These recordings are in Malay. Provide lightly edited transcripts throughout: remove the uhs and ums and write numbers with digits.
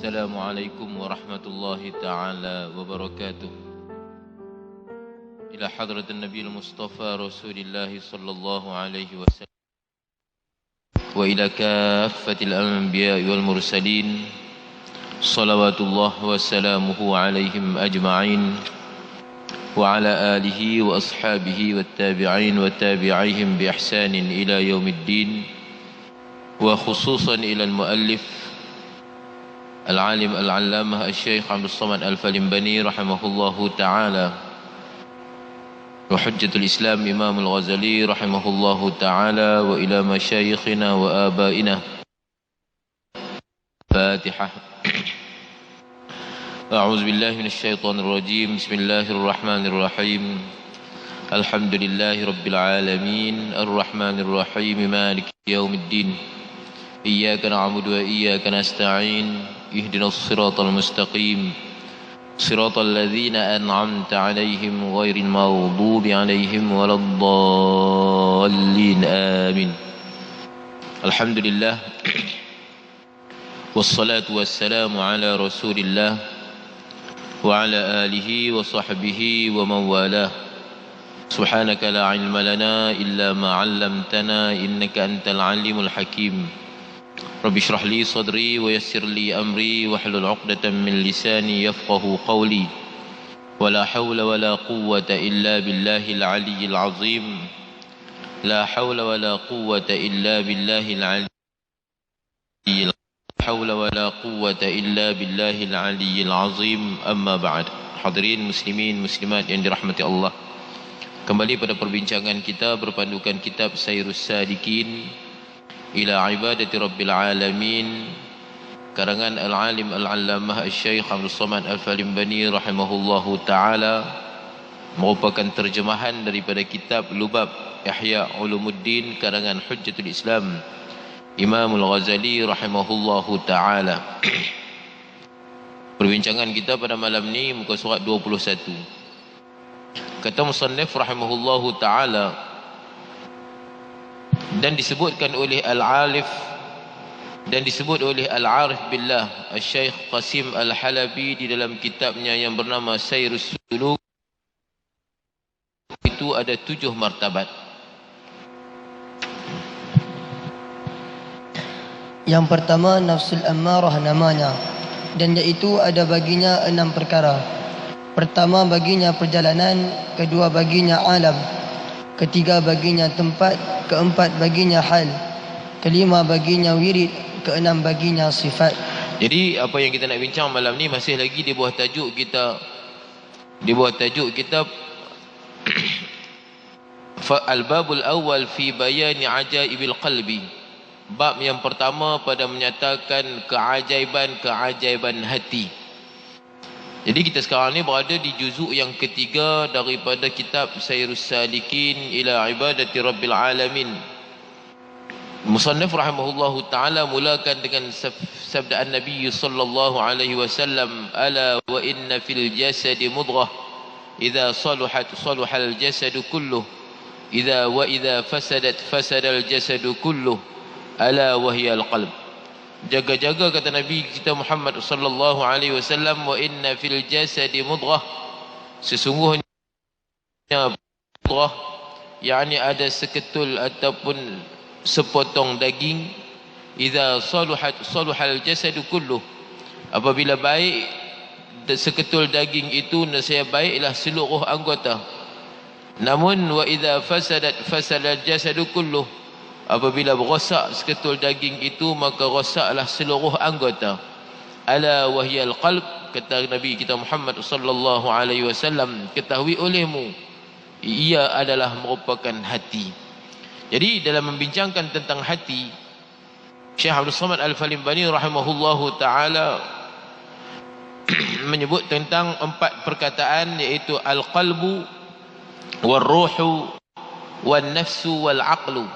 السلام عليكم ورحمة الله تعالى وبركاته. إلى حضرة النبي المصطفى رسول الله صلى الله عليه وسلم وإلى كافة الأنبياء والمرسلين صلوات الله وسلامه عليهم أجمعين وعلى آله وأصحابه والتابعين وتابعيهم بإحسان إلى يوم الدين، وخصوصا إلى المؤلف العالم العلامة الشيخ عبد الصمد الفلمبني رحمه الله تعالى، وحجة الإسلام إمام الغزالي رحمه الله تعالى، وإلى مشايخنا وآبائنا. فاتحة. أعوذ بالله من الشيطان الرجيم. بسم الله الرحمن الرحيم. الحمد لله رب العالمين الرحمن الرحيم مالك يوم الدين، إياك نعبد وإياك نستعين، اهدنا الصراط المستقيم صراط الذين أنعمت عليهم غير المغضوب عليهم ولا الضالين آمين. الحمد لله والصلاة والسلام على رسول الله وعلى آله وصحبه ومن والاه. سبحانك لا علم لنا إلا ما علمتنا إنك أنت العليم الحكيم. رب اشرح لي صدري ويسر لي أمري واحلل عقدة من لساني يفقه قولي، ولا حول ولا قوة إلا بالله العلي العظيم. لا حول ولا قوة إلا بالله العلي حول ولا قوة إلا بالله العلي العظيم. أما بعد. Hadirin muslimin muslimat yang dirahmati Allah, kembali pada perbincangan kita berpandukan kitab Sayrus Sadikin ila Ibadati Rabbil Alamin, karangan Al-Alim Al-Allamah Al-Syeikh Abdul Somad Al-Falimbani rahimahullahu ta'ala, merupakan terjemahan daripada kitab Lubab Ihya Ulumuddin karangan Hujjatul Islam Imam Al-Ghazali rahimahullahu ta'ala. Perbincangan kita pada malam ni muka surat 21. Kata musannif rahimahullahu ta'ala, dan disebutkan oleh Al-Alif dan disebut oleh Al-Arif Billah Al-Syeikh Qasim Al-Halabi di dalam kitabnya yang bernama Sayrus Suluk, itu ada 7 martabat. Yang pertama, nafsul ammarah namanya, dan iaitu ada baginya 6 perkara. Pertama baginya perjalanan, kedua baginya alam, ketiga baginya tempat, keempat baginya hal, kelima baginya wirid, keenam baginya sifat. Jadi apa yang kita nak bincang malam ni masih lagi di bawah tajuk kita, Al-Babul Awal fi Bayani Ajaibil Qalbi. Bab yang pertama pada menyatakan keajaiban hati. Jadi kita sekarang ni berada di juzuk yang ketiga daripada kitab Sayrus Salikin ila Ibadati Rabbil Alamin. Musannif rahimahullahu ta'ala mulakan dengan sabdaan Nabi sallallahu alaihi wasallam, ala wa inna fil jasadi mudghah idza saluhat saluhal jasadu kulluh idza fasadat fasadal jasadu kulluh ala wahyal qalb. Jaga-jaga kata Nabi kita Muhammad sallallahu alaihi wasallam, wa inna fil jasadi mudghah, sesungguhnya mudghah yakni ada seketul ataupun sepotong daging, idza saluhal jasadu kulluh, apabila baik seketul daging itu nescaya baiklah seluruh anggota. Namun wa idza fasadat fasadal jasadu kulluh, apabila rosak seketul daging itu maka rosaklah seluruh anggota. Ala wahyal qalb, kata Nabi kita Muhammad sallallahu alaihi wasallam, ketahui olehmu ia adalah merupakan hati. Jadi dalam membincangkan tentang hati, Syekh Abdul Somad Al-Falimbani rahimahullahu ta'ala menyebut tentang 4 perkataan, iaitu al-qalbu wal-ruhu wal-nafsu wal-aqlu.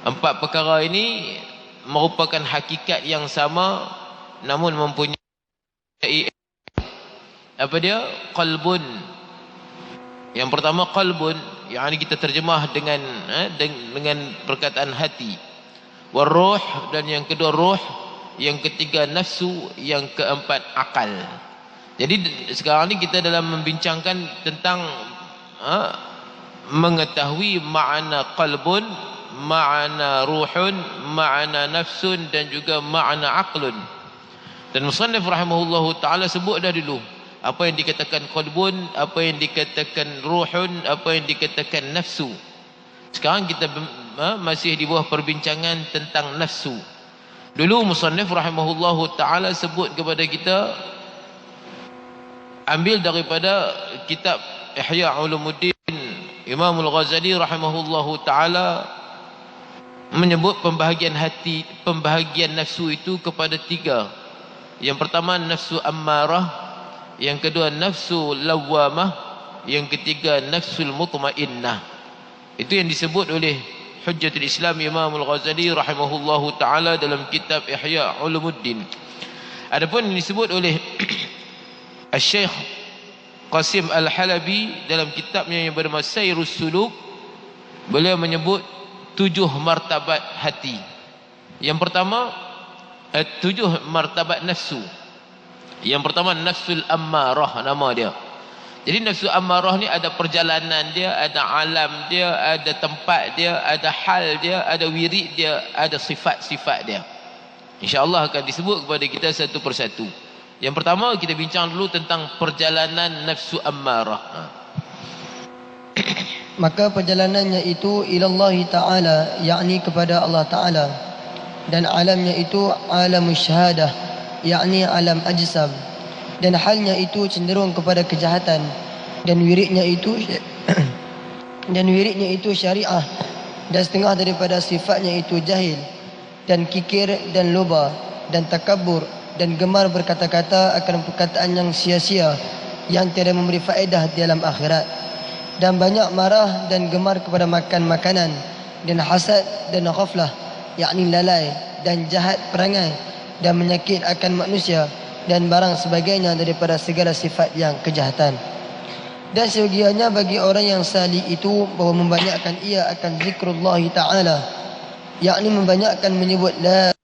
4 perkara ini merupakan hakikat yang sama, namun mempunyai apa dia? Qalbun. Yang pertama qalbun, yang ini kita terjemah dengan perkataan hati. Waruh, dan yang kedua ruh. yang ketiga nafsu, yang keempat akal. Jadi sekarang ni kita dalam membincangkan tentang mengetahui makna qalbun, makna ruhun, makna nafsun dan juga makna aqlun. Dan musannif rahimahullahu taala sebut dah dulu apa yang dikatakan qalbun, apa yang dikatakan ruhun, apa yang dikatakan nafsu. Sekarang kita masih di bawah perbincangan tentang nafsu. Dulu musannif rahimahullahu taala sebut kepada kita, ambil daripada kitab Ihya Ulumuddin, Imam Al-Ghazali rahimahullahu taala menyebut pembahagian hati, pembahagian nafsu itu kepada tiga. Yang pertama nafsu ammarah, yang kedua nafsu lawwamah, yang ketiga nafsul mutmainnah. Itu yang disebut oleh Hujjatul Islam Imam Al-Ghazali rahimahullahu taala dalam kitab Ihya Ulumuddin. Adapun yang disebut oleh Syekh Qasim Al-Halabi dalam kitabnya yang bernama Sayrus Suluk, beliau menyebut 7 martabat hati. Yang pertama 7 martabat nafsu. Yang pertama nafsul ammarah, nama dia. Jadi nafsu ammarah ni ada perjalanan dia, ada alam dia, ada tempat dia, ada hal dia, ada wirid dia, ada sifat-sifat dia. InsyaAllah akan disebut kepada kita satu persatu. Yang pertama kita bincang dulu tentang perjalanan nafsu ammarah. Maka perjalanannya itu ilallahi ta'ala, yakni kepada Allah Ta'ala. Dan alamnya itu alam syahadah, yakni alam ajsam. Dan halnya itu cenderung kepada kejahatan. Dan wiridnya itu syariah. Dan setengah daripada sifatnya itu jahil dan kikir dan loba dan takabur dan gemar berkata-kata akan perkataan yang sia-sia yang tiada memberi faedah di dalam akhirat. Dan banyak marah dan gemar kepada makan makanan dan hasad dan ghaflah, yakni lalai dan jahat perangai dan menyakit akan manusia dan barang sebagainya daripada segala sifat yang kejahatan. Dan seyogianya bagi orang yang salih itu bahawa membanyakkan ia akan zikrullah ta'ala, yakni membanyakkan menyebut la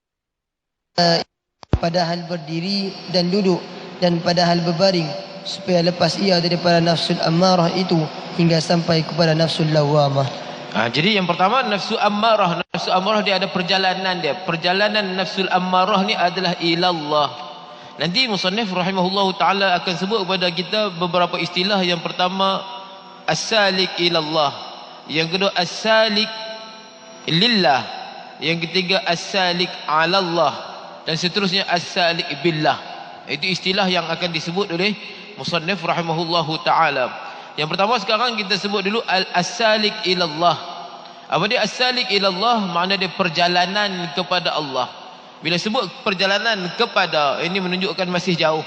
pada hal berdiri dan duduk dan pada hal berbaring, supaya lepas ia daripada nafsul ammarah itu hingga sampai kepada nafsul lawamah. Jadi yang pertama nafsu ammarah. Nafsu ammarah dia ada perjalanan dia. Perjalanan nafsul ammarah ni adalah ilallah. Nanti musannif rahimahullahu taala akan sebut kepada kita beberapa istilah. Yang pertama as-salik ilallah, yang kedua as-salik lillah, yang ketiga as-salik alallah, dan seterusnya as-salik billah. Itu istilah yang akan disebut oleh musannif rahimahullahu taala. Yang pertama sekarang kita sebut dulu as-salik ilallah. Apa dia as-salik ilallah? Makna dia perjalanan kepada Allah. Bila sebut perjalanan kepada, ini menunjukkan masih jauh.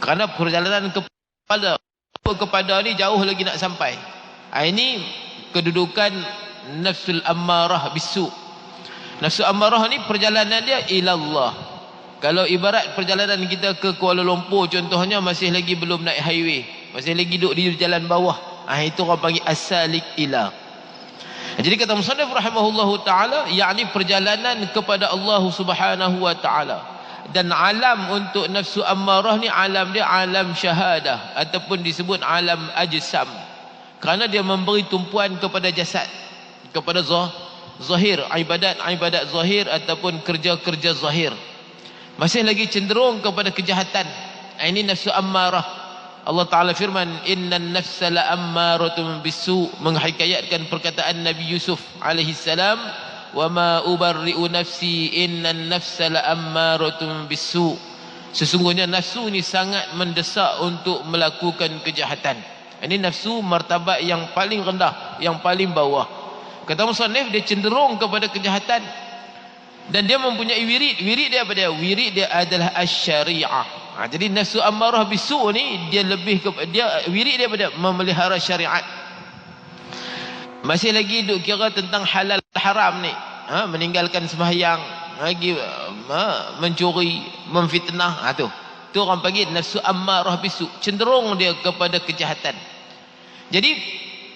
Kerana perjalanan kepada ni jauh lagi nak sampai. Ini kedudukan nafsul ammarah bisu. Nafsu ammarah ni perjalanan dia ilallah. Kalau ibarat perjalanan kita ke Kuala Lumpur contohnya, masih lagi belum naik highway, masih lagi duduk di jalan bawah. Itu orang panggil as-salik ila. Jadi kata musannif rahimahullahu taala, yakni perjalanan kepada Allah Subhanahu wa taala. Dan alam untuk nafsu ammarah ni, alam dia alam syahadah ataupun disebut alam ajsam. Kerana dia memberi tumpuan kepada jasad, kepada zahir, ibadat zahir ataupun kerja-kerja zahir. Masih lagi cenderung kepada kejahatan. Ini nafsu ammarah. Allah Ta'ala firman, innan nafsa la'ammaratun bisu, menghikayatkan perkataan Nabi Yusuf alaihi salam, wa ma ubarri'u nafsi innan nafsa la'ammaratun bisu. Sesungguhnya nafsu ni sangat mendesak untuk melakukan kejahatan. Ini nafsu martabat yang paling rendah, yang paling bawah. Kata musannif, dia cenderung kepada kejahatan. Dan dia mempunyai wirid. Wirid dia apa dia? Wirid dia adalah asy-syari'ah. Jadi nafsu ammarah bisu ni dia lebih dia wirid dia apa dia? Memelihara syariat. Masih lagi duk kira tentang halal haram ni. Meninggalkan sembahyang, lagi mencuri, memfitnah. Tu orang panggil nafsu ammarah bisu. Cenderung dia kepada kejahatan. Jadi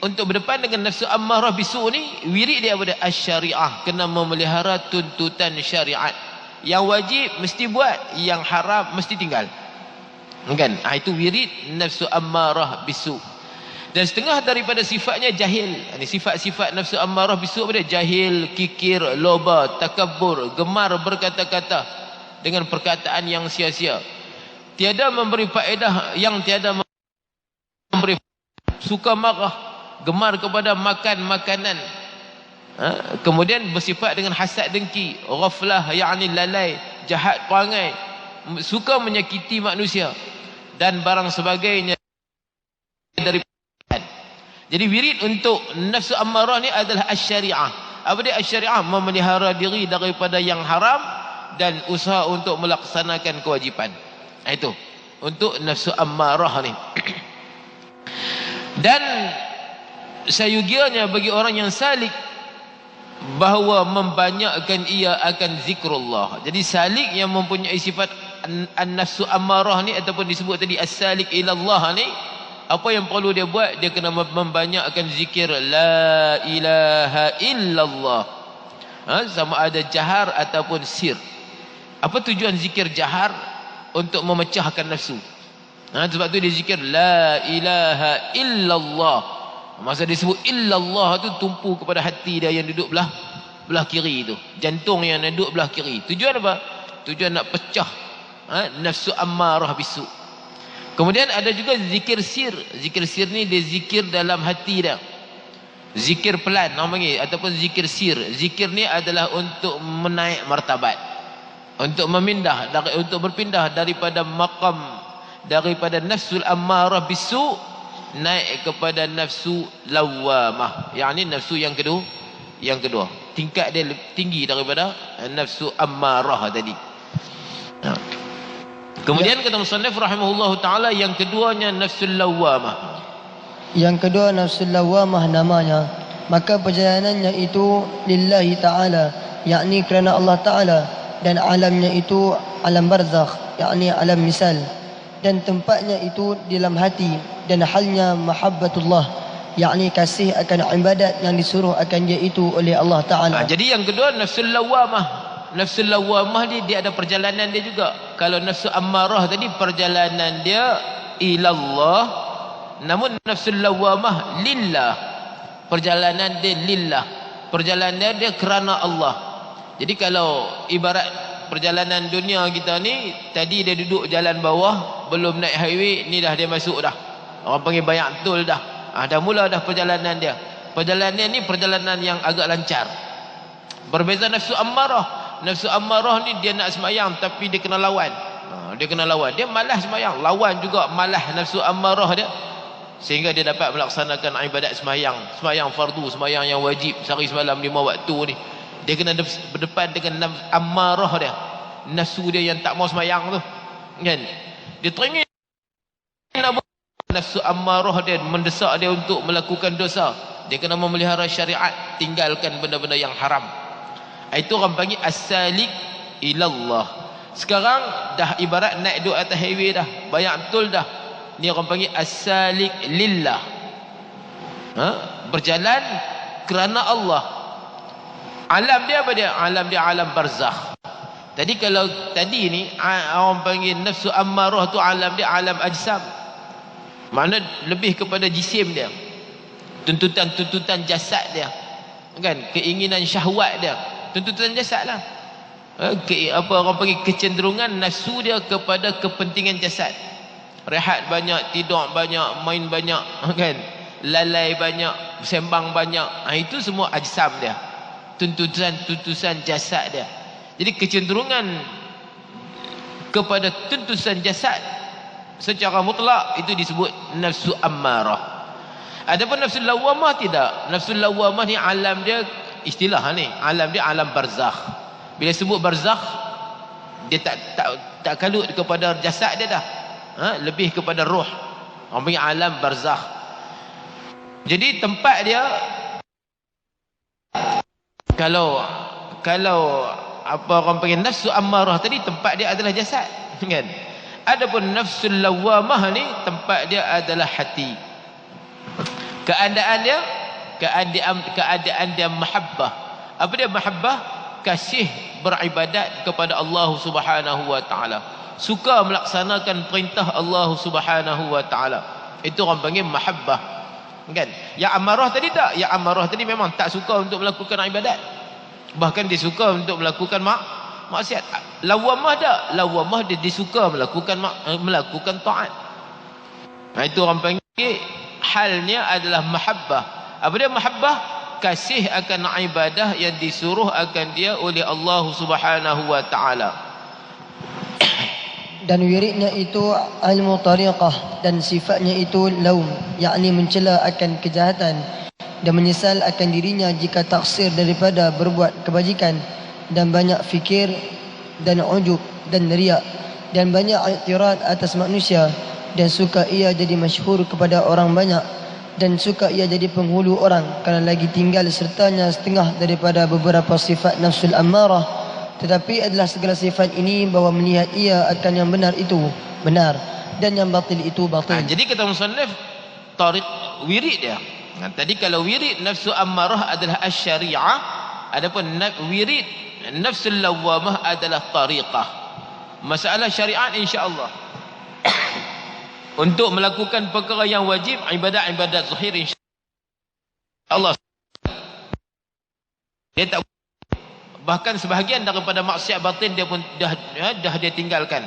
untuk berdepan dengan nafsu ammarah bisu ni, wirid dia apa dia? Asy-syari'ah, kena memelihara tuntutan syariat. Yang wajib mesti buat, yang haram mesti tinggal. Kan? Itu wirid nafsu ammarah bisu. Dan setengah daripada sifatnya jahil. Ini sifat-sifat nafsu ammarah bisu pada jahil, kikir, loba, takabur, gemar berkata-kata dengan perkataan yang sia-sia. Tiada memberi faedah, yang tiada memberi, suka marah, gemar kepada makan makanan. Kemudian bersifat dengan hasad dengki, ghaflah yakni lalai, jahat perangai, suka menyakiti manusia dan barang sebagainya dari. Jadi wirid untuk nafsu ammarah ni adalah asy-syari'ah. Apa dia asy-syari'ah? Memelihara diri daripada yang haram dan usaha untuk melaksanakan kewajipan. Itu untuk nafsu ammarah ni. Dan sayugianya bagi orang yang salik bahawa membanyakkan ia akan zikrullah. Jadi salik yang mempunyai sifat an-nafsu ammarah ni ataupun disebut tadi as-salik ilallah ni, apa yang perlu dia buat? Dia kena membanyakkan zikir la ilaha illallah. Sama ada jahar ataupun sir. Apa tujuan zikir jahar? Untuk memecahkan nafsu. Sebab tu dia zikir la ilaha illallah. Masa disebut illallah tu tumpu kepada hati dia yang duduk belah kiri tu, jantung yang duduk belah kiri. Tujuan apa? Tujuan nak pecah nafsu ammarah bisu. Kemudian ada juga zikir sir. Zikir sir ni dia zikir dalam hati dia, zikir pelan orang panggil, ataupun zikir sir. Zikir ni adalah untuk menaik martabat, untuk untuk berpindah daripada maqam, daripada nafsul ammarah bisu naik kepada nafsu lawamah, yakni nafsu yang kedua. Tingkat dia tinggi daripada nafsu ammarah tadi. Kemudian kata musannif rahimahullahu taala, yang keduanya nafsul lawamah. Yang kedua nafsul lawamah namanya, maka perjalanannya itu lillahi ta'ala, yakni kerana Allah Ta'ala, dan alamnya itu alam barzakh, yakni alam misal, dan tempatnya itu di dalam hati, dan halnya mahabbatullah, yakni kasih akan ibadat yang disuruh akan dia itu oleh Allah Ta'ala. Jadi yang kedua nafsul lawamah. Nafsul lawamah dia ada perjalanan dia juga. Kalau nafsu ammarah tadi perjalanan dia ilallah, namun nafsul lawamah lillah, perjalanan dia lillah, perjalanan dia kerana Allah. Jadi kalau ibarat perjalanan dunia kita ni, tadi dia duduk jalan bawah, belum naik highway, ni dah dia masuk dah. Orang panggil banyak tol dah. Dah mula dah perjalanan dia. Perjalanan ni perjalanan yang agak lancar. Berbeza nafsu ammarah. Nafsu ammarah ni dia nak semayang tapi dia kena lawan. Dia kena lawan. Dia malas semayang, lawan juga malas nafsu ammarah dia, sehingga dia dapat melaksanakan ibadat semayang, semayang fardu, semayang yang wajib sehari semalam 5 waktu ni. Dia kena berdepan dengan ammarah dia, nafsu dia yang tak mau semayang tu, kan? Dia teringin nafsu ammarah dia mendesak dia untuk melakukan dosa. Dia kena memelihara syariat, tinggalkan benda-benda yang haram. Itu orang panggil as-salik ilallah. Sekarang dah ibarat naik duduk atas highway dah, banyak tol dah. Ni orang panggil as-salik lillah. Berjalan kerana Allah. Alam dia apa dia? Alam dia alam barzakh. Tadi kalau tadi ni orang panggil nafsu ammarah tu alam dia alam ajsam. Makna lebih kepada jisim dia. Tuntutan jasad dia. Kan? Keinginan syahwat dia. Tuntutan jasad lah. Apa orang panggil kecenderungan nafsu dia kepada kepentingan jasad. Rehat banyak, tidur banyak, main banyak, kan? Lalai banyak, sembang banyak. Itu semua ajsam dia. Tuntutan jasad dia. Jadi kecenderungan kepada tuntutan jasad secara mutlak itu disebut nafsu ammarah. Adapun nafsu lawamah tidak. Nafsu lawamah ni alam dia, istilah ni, alam dia alam barzakh. Bila sebut barzakh, dia tak kalut kepada jasad dia dah. Lebih kepada roh. Orang panggil alam barzakh. Jadi tempat dia, kalau apa orang panggil nafsu ammarah tadi, tempat dia adalah jasad, kan? Adapun nafsu lawamah ni tempat dia adalah hati. Keadaan dia mahabbah. Apa dia mahabbah? kasih beribadat kepada Allah Subhanahu wa taala, suka melaksanakan perintah Allah Subhanahu wa taala. Itu orang panggil mahabbah, kan? Yang amarah tadi tak, yang amarah tadi memang tak suka untuk melakukan ibadat, bahkan dia suka untuk melakukan maksiat. Lawamah tak, lawamah dia disuka melakukan taat. Nah, itu orang panggil halnya adalah mahabbah. Apa dia mahabbah? Kasih akan ibadah yang disuruh akan dia oleh Allah Subhanahu wa taala. Dan wiridnya itu ilmu tariqah, dan sifatnya itu laum, yakni mencela akan kejahatan dan menyesal akan dirinya jika taksir daripada berbuat kebajikan, dan banyak fikir dan ujub dan riak, dan banyak i'tirad atas manusia, dan suka ia jadi masyhur kepada orang banyak, dan suka ia jadi penghulu orang, kerana lagi tinggal sertanya setengah daripada beberapa sifat nafsul ammarah. Tetapi adalah segala sifat ini bahawa melihat ia akan yang benar itu benar, dan yang batil itu batil. Jadi kata musannif, tariq wirid dia. Tadi kalau wirid nafsu ammarah adalah asy-syari'ah, adapun wirid nafsul lawamah adalah tariqah. Masalah syariat insya-Allah. Untuk melakukan perkara yang wajib, ibadat-ibadat zahir insya-Allah. Dia tak, bahkan sebahagian daripada maksiat batin dia pun dah dia tinggalkan.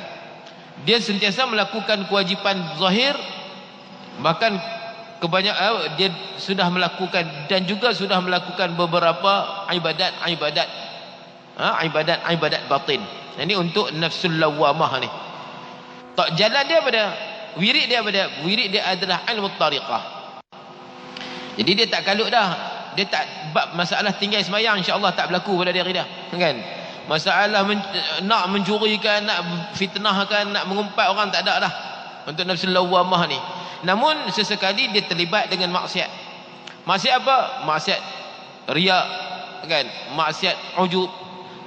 Dia sentiasa melakukan kewajipan zahir, bahkan kebanyakan dia sudah melakukan dan juga sudah melakukan beberapa ibadat batin. Ini untuk nafsul lawamah ni. Tak jalan dia pada wirid dia adalah ilmu tariqah. Jadi dia tak kalut dah. Dia tak bab masalah tinggal semayang insya-Allah tak berlaku pada diri dia, kan? Masalah nak mencurikan, nak fitnahkan, nak mengumpat orang tak ada dah untuk nafsul lawamah ni. Namun sesekali dia terlibat dengan maksiat. Maksiat apa? Maksiat riak, kan? Maksiat ujub,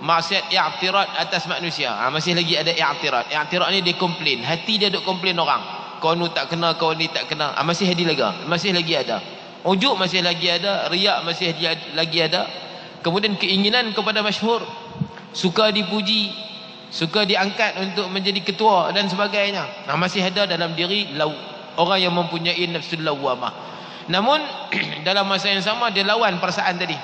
maksiat i'tirad atas manusia. Masih lagi ada i'tirad. I'tirad ni dia komplain, hati dia duk komplain orang. Kau ni tak kena, kau ni tak kena. Masih lagi ada. Ujub masih lagi ada, riak masih lagi ada. Kemudian keinginan kepada masyhur, suka dipuji, suka diangkat untuk menjadi ketua dan sebagainya. Masih ada dalam diri orang yang mempunyai nafsul lawamah. Namun dalam masa yang sama dia lawan perasaan tadi.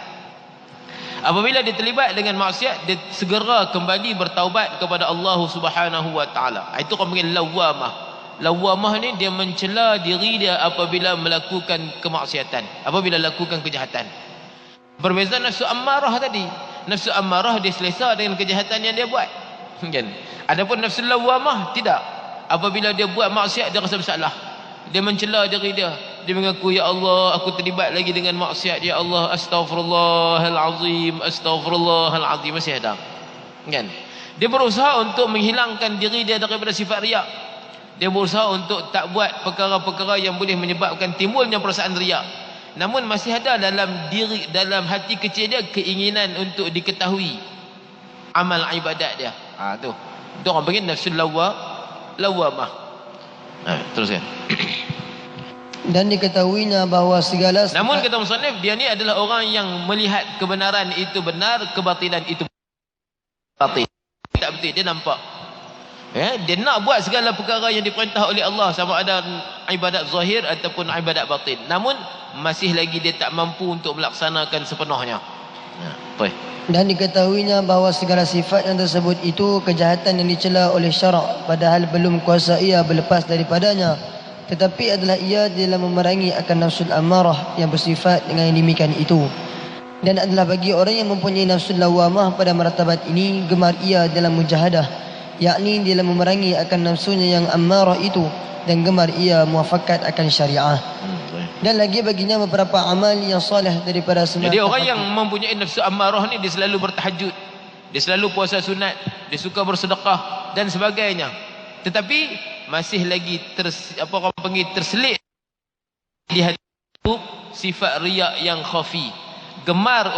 Apabila dia terlibat dengan maksiat, dia segera kembali bertaubat kepada Allah Subhanahu wa taala. Itu orang panggil lawamah. Lawamah ni dia mencela diri dia apabila melakukan kemaksiatan, apabila lakukan kejahatan. Berbeza nafsu ammarah tadi. Nafsu ammarah dia selesa dengan kejahatan yang dia buat, kan? Adapun nafsu lawamah tidak. Apabila dia buat maksiat dia rasa bersalah. Dia mencela diri dia. Dia mengaku, ya Allah, aku terlibat lagi dengan maksiat, ya Allah, astaghfirullahalazim, astaghfirullahalazim. Masih ada, kan? Dia berusaha untuk menghilangkan diri dia daripada sifat riak. Dia berusaha untuk tak buat perkara-perkara yang boleh menyebabkan timbulnya perasaan riak. Namun masih ada dalam dalam hati kecil dia keinginan untuk diketahui amal ibadat dia. Tu orang panggil nafsul lawamah. Teruskan. Dan diketahuinya bahawa segala namun kata musannif, dia ni adalah orang yang melihat kebenaran itu benar, kebatilan itu batil. Tak betul, dia nampak. Dia nak buat segala perkara yang diperintah oleh Allah, sama ada ibadat zahir ataupun ibadat batin. Namun masih lagi dia tak mampu untuk melaksanakan sepenuhnya. Dan diketahuinya bahawa segala sifat yang tersebut itu kejahatan yang dicela oleh syarak, padahal belum kuasa ia berlepas daripadanya. Tetapi adalah ia dalam memerangi akan nafsul ammarah yang bersifat dengan yang demikian itu. Dan adalah bagi orang yang mempunyai nafsul lawamah pada martabat ini, gemar ia dalam mujahadah, yakni dalam memerangi akan nafsunya yang ammarah itu, dan gemar ia muafakat akan syariah. Dan lagi baginya beberapa amal yang soleh daripada semua. Jadi orang yang mempunyai nafsu ammarah ni, dia selalu bertahajud, dia selalu puasa sunat, dia suka bersedekah dan sebagainya. Tetapi masih lagi terselit di hati itu sifat riak yang khafi. Gemar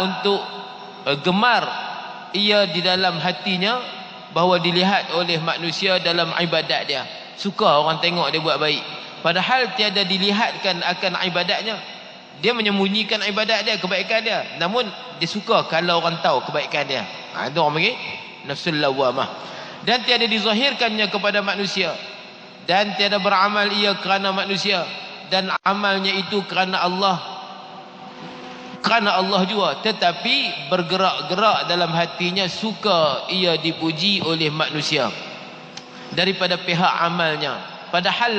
ia di dalam hatinya bahawa dilihat oleh manusia dalam ibadat dia. Suka orang tengok dia buat baik, padahal tiada dilihatkan akan ibadatnya. Dia menyembunyikan ibadat dia, kebaikan dia. Namun dia suka kalau orang tahu kebaikan dia. Itu orang panggil nafsul lawamah. Dan tiada dizahirkannya kepada manusia. Dan tiada beramal ia kerana manusia. Dan amalnya itu kerana Allah. Kerana Allah juga. Tetapi bergerak-gerak dalam hatinya, suka ia dipuji oleh manusia daripada pihak amalnya. Padahal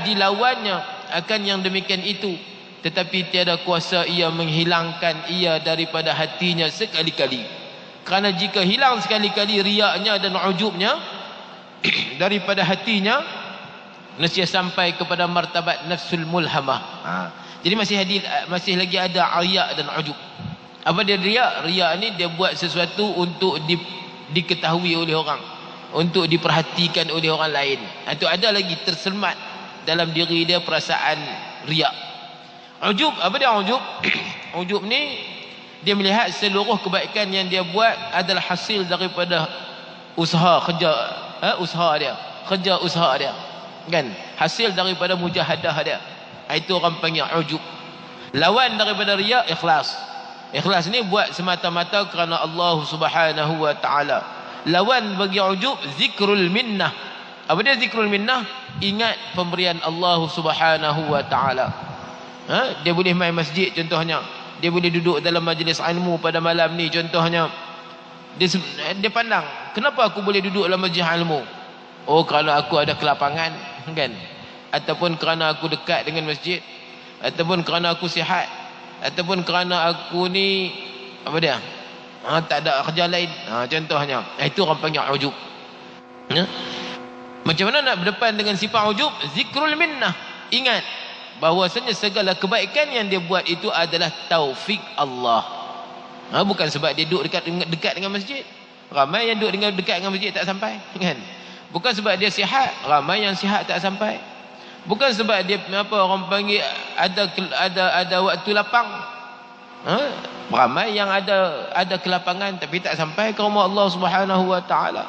dilawannya akan yang demikian itu, tetapi tiada kuasa ia menghilangkan ia daripada hatinya sekali-kali. Kerana jika hilang sekali-kali riaknya dan ujubnya daripada hatinya, nescaya sampai kepada martabat nafsul mulhamah. Jadi masih lagi ada riak dan ujub. Apa dia riak? Riak ni dia buat sesuatu untuk diketahui oleh orang, untuk diperhatikan oleh orang lain. Itu ada lagi tersemat dalam diri dia perasaan riak. Ujub, apa dia ujub? Ujub ni dia melihat seluruh kebaikan yang dia buat adalah hasil daripada usaha usaha dia, kan? Hasil daripada mujahadah dia. Itu orang panggil ujub. Lawan daripada riak, ikhlas. Ikhlas ni buat semata-mata kerana Allah Subhanahu wa taala. Lawan bagi ujub, zikrul minnah. Apa dia zikrul minnah? Ingat pemberian Allah Subhanahu wa taala. Dia boleh main masjid contohnya. Dia boleh duduk dalam majlis ilmu pada malam ni contohnya. Dia pandang, kenapa aku boleh duduk dalam majlis ilmu? Oh, kerana aku ada kelapangan, kan? Ataupun kerana aku dekat dengan masjid, ataupun kerana aku sihat, ataupun kerana aku ni apa dia? Tak ada kerja lain. Contohnya. Itu orang panggil ujub. Macam mana nak berdepan dengan sifat ujub? Zikrul minnah. Ingat bahawasanya segala kebaikan yang dia buat itu adalah taufik Allah. Bukan sebab dia duduk dekat dengan masjid. Ramai yang duduk dekat dengan masjid tak sampai, kan? Bukan sebab dia sihat, ramai yang sihat tak sampai. Bukan sebab dia orang panggil ada waktu lapang. Ramai yang ada kelapangan tapi tak sampai ke rumah Allah Subhanahu wa taala.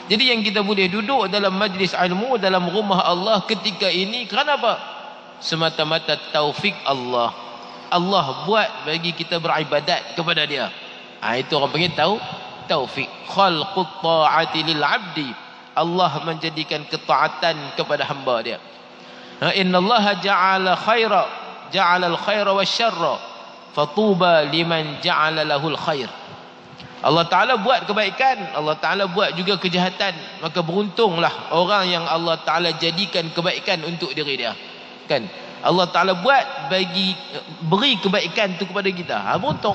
Jadi yang kita boleh duduk dalam majlis ilmu, dalam rumah Allah ketika ini kerana apa? Semata-mata taufik Allah. Allah buat bagi kita beribadat kepada dia. Itu orang panggil taufik. Khalqut ta'ati lil 'abdi. Allah menjadikan ketaatan kepada hamba dia. Innallaha ja'ala al-khaira wasyarra fatuba liman ja'ala lahul khair. Allah Ta'ala buat kebaikan, Allah Ta'ala buat juga kejahatan. Maka beruntunglah orang yang Allah Ta'ala jadikan kebaikan untuk diri dia, kan? Allah Ta'ala buat beri kebaikan itu kepada kita. Beruntung.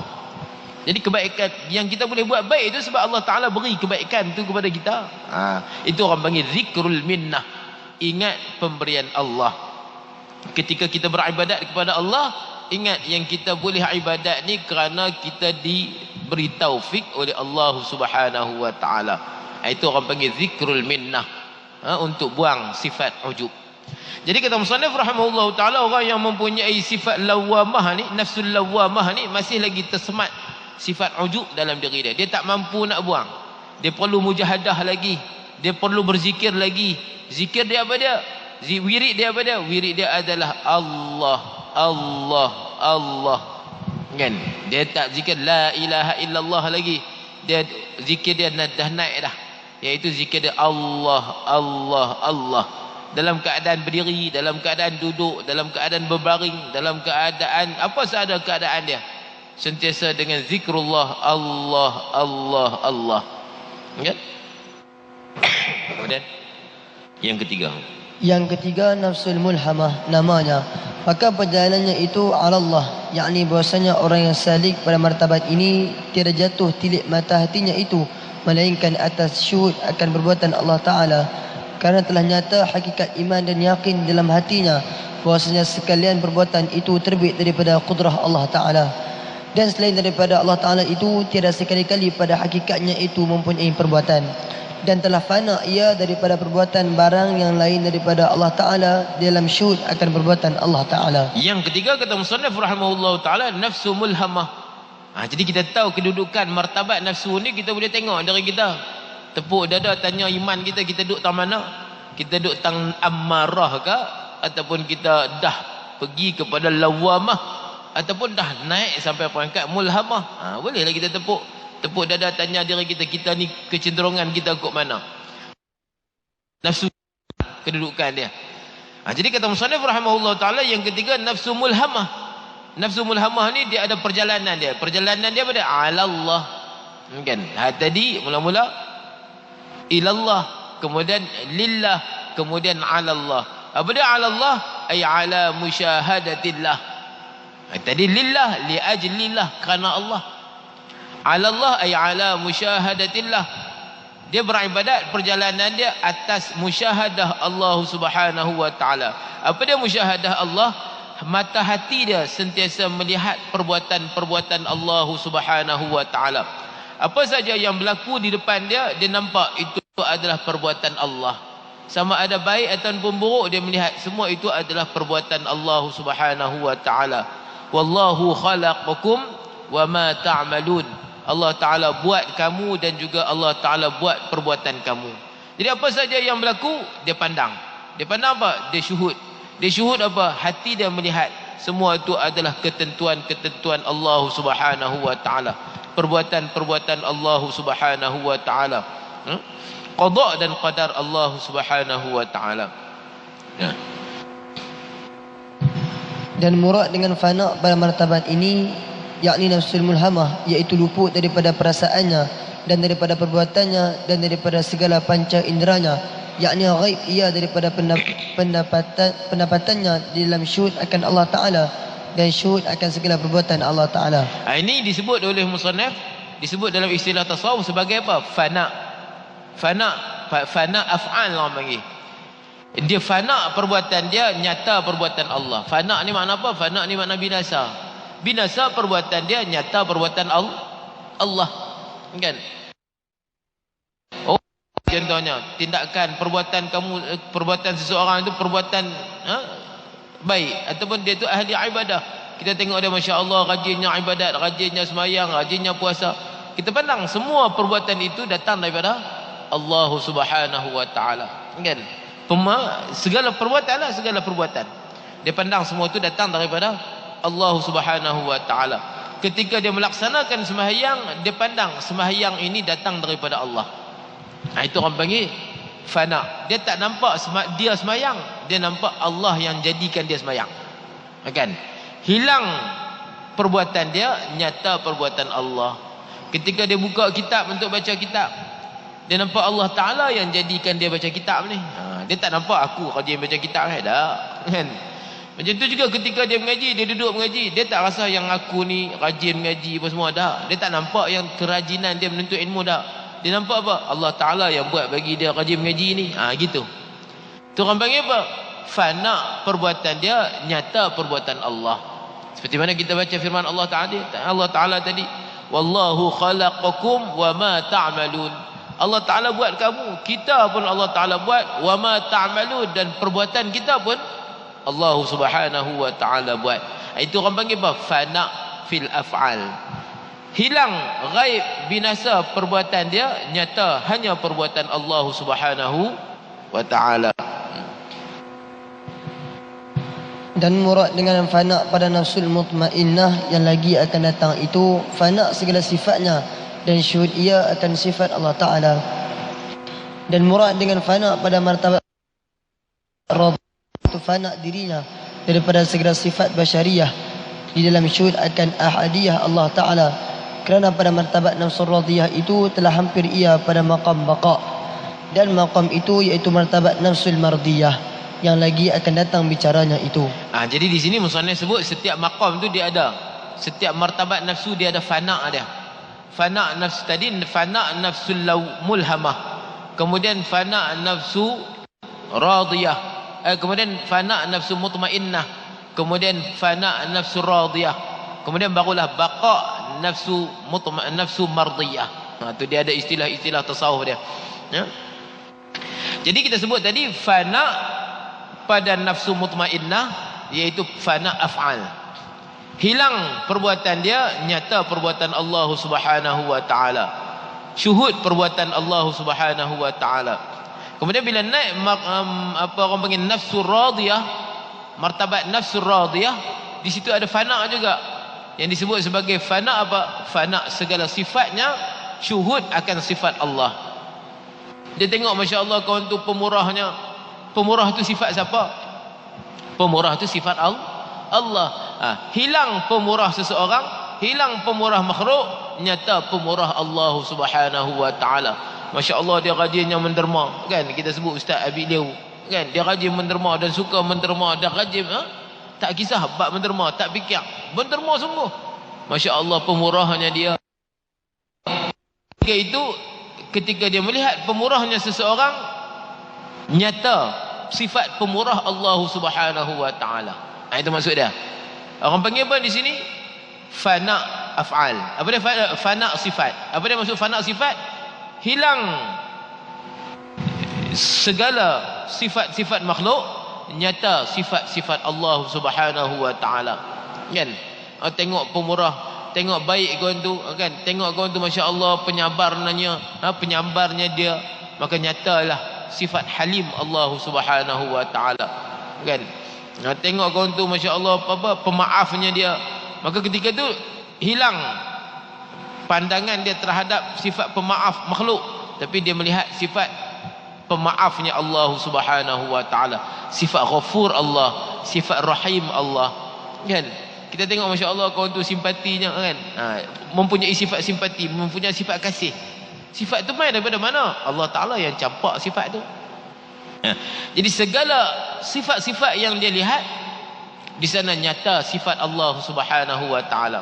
Jadi kebaikan yang kita boleh buat baik itu sebab Allah Ta'ala beri kebaikan itu kepada kita. Itu orang panggil zikrul minnah. Ingat pemberian Allah. Ketika kita beribadat kepada Allah, ingat yang kita boleh ibadat ni kerana kita diberi taufik oleh Allah Subhanahu wa taala. Itu orang panggil zikrul minnah. Untuk buang sifat ujub. Jadi kata musannif rahimahullah taala, orang yang mempunyai sifat lawamah ni, nafsul lawamah ni, masih lagi tersemat sifat ujub dalam diri dia. Dia tak mampu nak buang. Dia perlu mujahadah lagi. Dia perlu berzikir lagi. Zikir dia apa dia? Wirid dia apa dia? Wirid dia adalah Allah, Allah, Allah, kan? Dia tak zikir la ilaha illallah lagi. Dia zikir dia dah naik dah, iaitu zikir dia Allah, Allah, Allah. Dalam keadaan berdiri, dalam keadaan duduk, dalam keadaan berbaring, dalam keadaan apa sahaja keadaan dia, sentiasa dengan zikrullah Allah, Allah, Allah, kan? Kemudian yang ketiga nafsul mulhamah namanya. Maka perjalanannya itu ala Allah, yakni bahwasanya orang yang salik pada martabat ini tiada jatuh tilik mata hatinya itu melainkan atas syuhud akan perbuatan Allah Ta'ala, kerana telah nyata hakikat iman dan yakin dalam hatinya bahwasanya sekalian perbuatan itu terbit daripada kudrah Allah Ta'ala, dan selain daripada Allah Ta'ala itu tiada sekali-kali pada hakikatnya itu mempunyai perbuatan, dan telah fana ia daripada perbuatan barang yang lain daripada Allah Ta'ala dalam syuhud akan perbuatan Allah Ta'ala. Yang ketiga kata musannif rahimahullah ta'ala, nafsu mulhamah. Jadi kita tahu kedudukan martabat nafsu ni, kita boleh tengok dari kita. Tepuk dada tanya iman kita duduk tang mana? Kita duduk tang amarah ke? Ataupun kita dah pergi kepada lawamah, ataupun dah naik sampai peringkat mulhamah. Bolehlah kita tepuk dada, tanya diri kita, kita ni kecenderungan kita kok mana, nafsu, kedudukan dia. Jadi kata musannif rahimahullah ta'ala, yang ketiga nafsu mulhamah. Nafsu mulhamah ni dia ada perjalanan dia. Perjalanan dia pada alallah, kan? Tadi mula-mula ilallah, kemudian lillah, kemudian alallah. Apa dia alallah? Ay ala musyahadatillah. Tadi lillah, li ajlillah, kerana Allah. Alallah ay ala musyahadatillah. Dia beribadat, perjalanan dia atas musyahadah Allah Subhanahu wa taala. Apa dia musyahadah Allah? Mata hati dia sentiasa melihat perbuatan-perbuatan Allah Subhanahu wa taala. Apa saja yang berlaku di depan dia, dia nampak itu adalah perbuatan Allah. Sama ada baik ataupun buruk, dia melihat semua itu adalah perbuatan Allah Subhanahu wa taala. Wallahu khalaqakum wa ma ta'malun. Allah Ta'ala buat kamu dan juga Allah Ta'ala buat perbuatan kamu. Jadi apa saja yang berlaku, dia pandang. Dia pandang apa? Dia syuhud. Dia syuhud apa? Hati dia melihat. Semua itu adalah ketentuan-ketentuan Allah Subhanahu wa Ta'ala. Perbuatan-perbuatan Allah Subhanahu wa Ta'ala. Qada dan qadar Allah Subhanahu wa Ta'ala. Ya. Dan murad dengan fana pada martabat ini, yakni nafsul mulhamah, iaitu luput daripada perasaannya dan daripada perbuatannya dan daripada segala panca inderanya, yakni ghaib ia daripada pendapatannya di dalam syuhud akan Allah Ta'ala dan syuhud akan segala perbuatan Allah Ta'ala. Ini disebut oleh musannaf, disebut dalam istilah tasawuf sebagai apa? Fana. Fana af'al orang panggil. Dia fana perbuatan dia, nyata perbuatan Allah. Fana ni makna apa? Fana ni makna binasa. Binasa perbuatan dia, nyata perbuatan Allah, kan? Oh, contohnya tindakan perbuatan kamu, perbuatan seseorang itu perbuatan baik, ataupun dia itu ahli ibadah. Kita tengok dia, masya Allah, rajinnya ibadat, rajinnya semayang, rajinnya puasa. Kita pandang semua perbuatan itu datang daripada Allah Subhanahu wa taala, kan? Segala perbuatan lah, segala perbuatan dia pandang semua itu datang daripada Allah Subhanahu wa taala. Ketika dia melaksanakan sembahyang, dia pandang sembahyang ini datang daripada Allah. Itu orang panggil fana. Dia tak nampak dia sembahyang, dia nampak Allah yang jadikan dia sembahyang. Kan? Hilang perbuatan dia, nyata perbuatan Allah. Ketika dia buka kitab untuk baca kitab, dia nampak Allah Taala yang jadikan dia baca kitab ni. Dia tak nampak aku rajin baca kitab dah, kan? Macam tu juga ketika dia mengaji, dia duduk mengaji, dia tak rasa yang aku ni rajin mengaji apa semua dah. Dia tak nampak yang kerajinan dia menuntut ilmu dah. Dia nampak apa? Allah Ta'ala yang buat bagi dia rajin mengaji ni. Gitu. Tu orang panggil apa? Fana perbuatan dia, nyata perbuatan Allah. Seperti mana kita baca firman Allah Ta'ala tadi, wallahu khalaqakum wa ma ta'malun. Allah Ta'ala buat kamu, kita pun Allah Ta'ala buat, wa ma ta'malun, dan perbuatan kita pun Allah Subhanahu wa taala buat. Itu orang panggil apa? Fana fil af'al. Hilang, ghaib, binasa perbuatan dia, nyata hanya perbuatan Allah Subhanahu wa taala. Dan murad dengan fana pada nafsul mutmainnah yang lagi akan datang itu fana segala sifatnya dan syuhud ia akan sifat Allah Ta'ala. Dan murad dengan fana pada martabat itu fana dirinya daripada segala sifat basyariah di dalam syuhud akan ahadiyah Allah Ta'ala, kerana pada martabat nafsul radiyah itu telah hampir ia pada maqam baqa, dan maqam itu iaitu martabat nafsul mardiyah yang lagi akan datang bicaranya itu. Jadi di sini musannif sebut setiap maqam tu dia ada, setiap martabat nafsu dia ada fana dia. Fana nafsu tadi, fana nafsul mulhamah, kemudian fana nafsu radiyah, kemudian fana nafsu mutmainnah, kemudian fana nafsu radiyah, kemudian barulah baqa nafsu mardiyah. Tu dia ada istilah-istilah tasawuf dia. Jadi kita sebut tadi fana pada nafsu mutmainnah, iaitu fana af'al. Hilang perbuatan dia, nyata perbuatan Allah Subhanahu wa taala. Syuhud perbuatan Allah Subhanahu wa taala. Kemudian bila naik apa orang panggil nafsu radiyah, martabat nafsul radiyah, di situ ada fana juga. Yang disebut sebagai fana apa? Fana segala sifatnya, syuhud akan sifat Allah. Dia tengok Masya Allah kawan tu pemurahnya. Pemurah tu sifat siapa? Pemurah tu sifat Allah. Hilang pemurah seseorang, hilang pemurah makhluk, nyata pemurah Allah Subhanahu wa taala. Masya Allah, dia rajinnya menderma, kan? Kita sebut Ustaz Abi Liu, kan? Dia rajin menderma dan suka menderma, dan rajin tak kisah bab menderma, tak fikir, menderma sungguh. Masya Allah, pemurahnya dia. Itu ketika dia melihat pemurahnya seseorang, nyata sifat pemurah Allah Subhanahu wa taala. Itu maksud dia. Orang panggil apa di sini? Fana af'al. Apa dia fana sifat? Apa dia maksud fana sifat? Hilang segala sifat-sifat makhluk, nyata sifat-sifat Allah Subhanahu wa taala. Kan? Tengok pemurah, tengok baik kawan tu, kan? Tengok kawan tu Masya Allah penyabarnya dia, maka nyatalah sifat halim Allah Subhanahu wa taala. Kan? Tengok kawan tu Masya Allah pemaafnya dia, maka ketika tu hilang pandangan dia terhadap sifat pemaaf makhluk, tapi dia melihat sifat pemaafnya Allah Subhanahu wa taala, sifat ghafur Allah, sifat rahim Allah. Kan? Kita tengok Masya Allah kawan tu simpatinya, kan? Mempunyai sifat simpati, mempunyai sifat kasih. Sifat tu main daripada mana? Allah Ta'ala yang campak sifat tu. Jadi segala sifat-sifat yang dia lihat, di sana nyata sifat Allah Subhanahu wa ta'ala.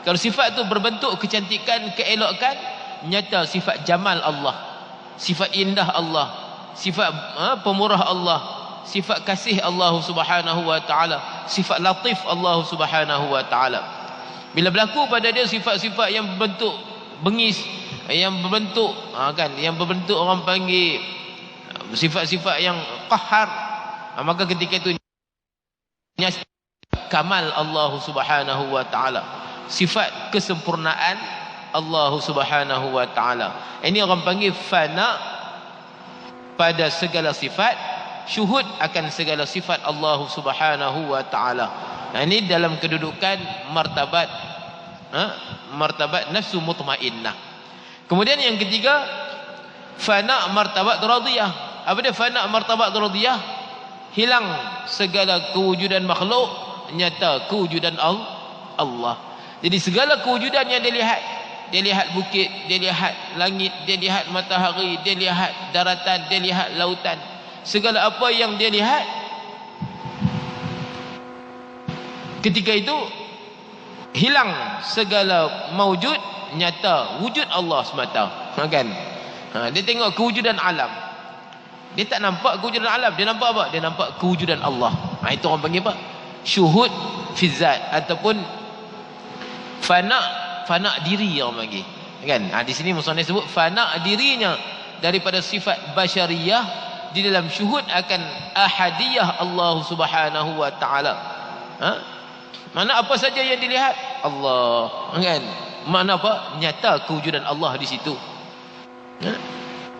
Kalau sifat tu berbentuk kecantikan, keelokan, nyata sifat jamal Allah, sifat indah Allah, sifat pemurah Allah, sifat kasih Allah Subhanahu wa ta'ala, sifat latif Allah Subhanahu wa ta'ala. Bila berlaku pada dia sifat-sifat yang berbentuk bengis, yang berbentuk yang berbentuk orang panggil sifat-sifat yang qahar, maka ketika itu kamal Allah Subhanahu wa ta'ala, sifat kesempurnaan Allah Subhanahu wa ta'ala. Ini orang panggil fana pada segala sifat, syuhud akan segala sifat Allah Subhanahu wa ta'ala. Ini dalam kedudukan martabat martabat nafsu mutmainnah. Kemudian yang ketiga, fana martabat radiyah. Apa dia fana martabat radiyah? Hilang segala kewujudan makhluk, nyata kewujudan Allah. Jadi segala kewujudan yang dia lihat bukit, dia lihat langit, dia lihat matahari, dia lihat daratan, dia lihat lautan. Segala apa yang dia lihat, ketika itu hilang segala maujud, nyata wujud Allah semata. Kan? Dia tengok kewujudan alam, dia tak nampak kewujudan alam, dia nampak apa? Dia nampak kewujudan Allah. Itu orang panggil apa? Syuhud fi zat, ataupun fana diri orang panggil. Kan? Di sini musannif sebut fana dirinya daripada sifat basyariyah di dalam syuhud akan ahadiyah Allah Subhanahu wa taala. Mana apa saja yang dilihat Allah, kan? Mana apa? Nyata kewujudan Allah di situ.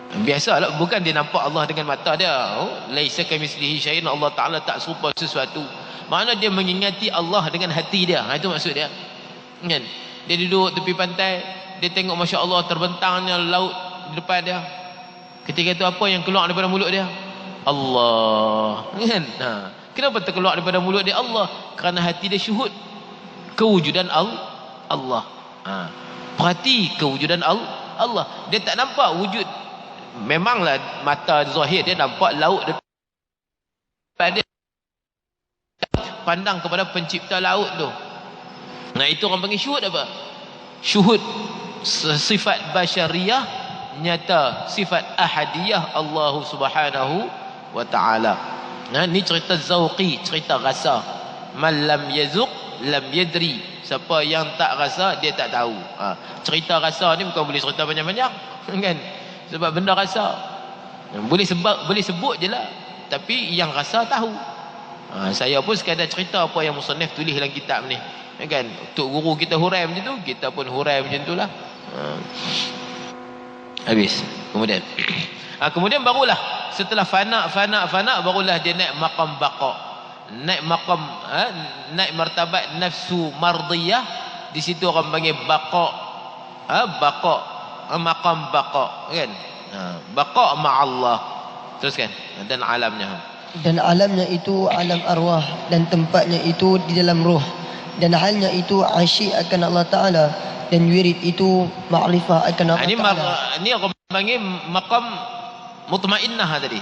Biasalah, bukan dia nampak Allah dengan mata dia. Laisa kamitslihi syai'un, Allah Taala tak serupa sesuatu. Mana dia mengingati Allah dengan hati dia. Itu maksud dia. Kan? Dia duduk tepi pantai, dia tengok Masya Allah terbentangnya laut di depan dia. Ketika itu apa yang keluar daripada mulut dia? Allah. Kan? Kenapa terkeluar daripada mulut dia Allah? Kerana hati dia syuhud kewujudan Allah. Perhati kewujudan Allah. Dia tak nampak wujud. Memanglah mata zahir dia nampak laut depan dia, pandang kepada pencipta laut tu. Itu orang panggil syuhud apa? Syuhud sifat basyariyah, nyata sifat ahadiyah Allah Subhanahu wa ta'ala. Ni cerita zauqi, cerita rasa. Man lam yazuq lam yadri. Siapa yang tak rasa, dia tak tahu. Cerita rasa ni bukan boleh cerita panjang-panjang, kan? Sebab benda rasa boleh sebut je lah, tapi yang rasa tahu. Saya pun sekadar cerita apa yang musannif tulis dalam kitab ni, kan? Untuk guru kita hurai macam tu, kita pun hurai macam tu lah. Habis. Kemudian barulah setelah fana barulah dia naik maqam baqa. naik maqam, naik martabat nafsu mardiyah, di situ orang panggil baqa, maqam baqa, kan? Baqa ma'allah. Teruskan. Dan alamnya. Dan alamnya itu alam arwah, dan tempatnya itu di dalam ruh, dan halnya itu asyik akan Allah Ta'ala, dan wirid itu ma'rifah akan Allah Ta'ala. Ini orang panggil maqam mutmainnah tadi.